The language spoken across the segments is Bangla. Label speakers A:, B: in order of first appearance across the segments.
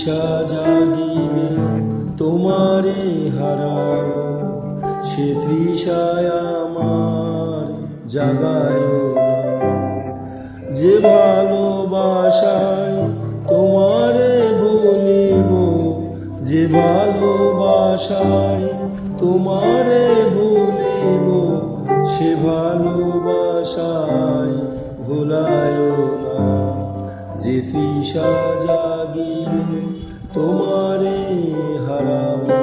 A: তৃষা জাগিলে তোমারে হারাবো, সে তৃষায় আমার জাগায় না। যে ভালোবাসায় তোমারে ভুলিব, যে ভালোবাসায় তোমারে ভুলিব, সে ভালোবাসায় ভুলায় না। যে তৃষা জাগিলে তোমারে হারাবো।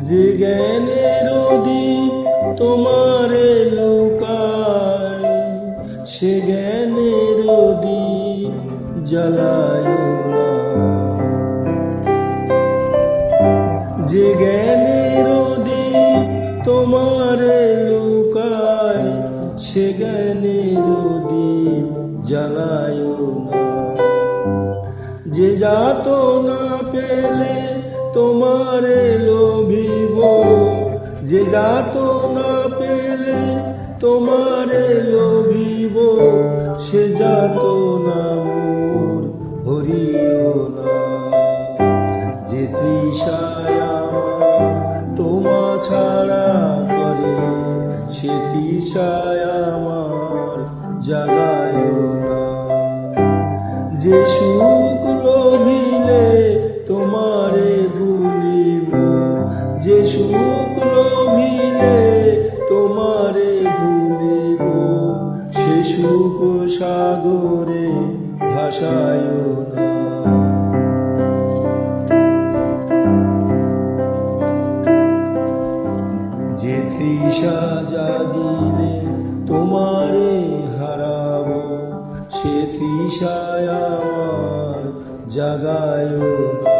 A: যে জ্ঞানের দ্বীপ তোমারে লুকায়, সে জ্ঞানের দ্বীপ জ্বালায় না। যে জ্ঞানের দ্বীপ তোমারে লুকায়, সে জ্ঞানের দ্বীপ জ্বালায় না। যে যাতনা পেলে তোমারে লোভিব, যে যাতনা পেলে তোমারে লোভিব, সে যাতনা মোর হরিও না। যে তৃষায় আমার তোমা ছাড়া করে, সে তৃষায় আমার জাগায় না। যে সুখ লোভিলে তোমারে ভুলিব, যে সুখ লোভিলে তোমারে ভুলিব, সে সুখ সাগরে ভাসায় না। যে তৃষা জাগিলে তোমারে হারাবো, সে তৃষায় আমার জাগায় না।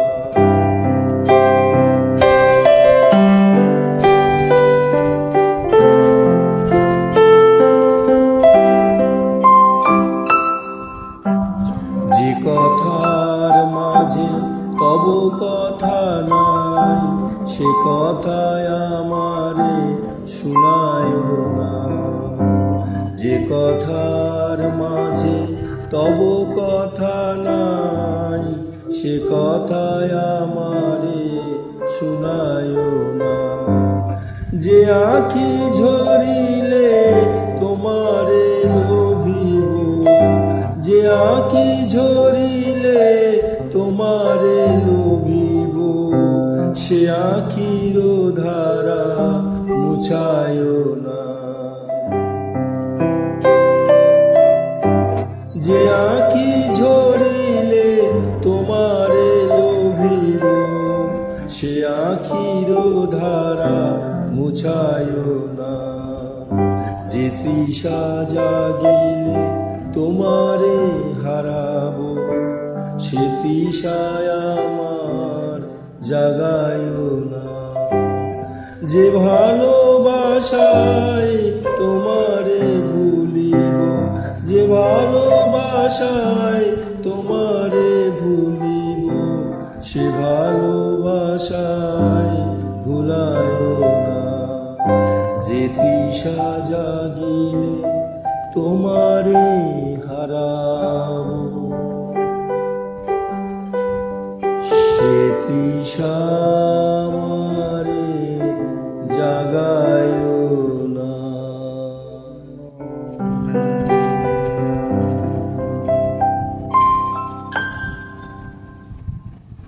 A: যে কথার মাঝে তব কথা নাই, সে কথায় আমারে শুনায় না। যে কথার মাঝে তব কথা নাই, সে কথায় আমারে শুনায় না। যে আঁখি ঝরিলে তোমারে লোভিব, যে আঁখি ঝরিলে তোমারে লোভিব, সে আঁখির ধারা মুছায় না। যে আঁখি ঝরিলে তোমারে লোভিব, সে আঁখির ধারা মুছায় না। যে তৃষা জাগিলে তোমারে হারাবো, সে তৃষায় আমার জাগায় না। যে ভালোবাসায় তোমারে ভুলিব, যে ভালোবাসায় তোমারে ভুলিব, সে ভালোবাসায় ভুলায় না। যে তৃষা জাগিলে তোমারে হারাবো, সে তৃষা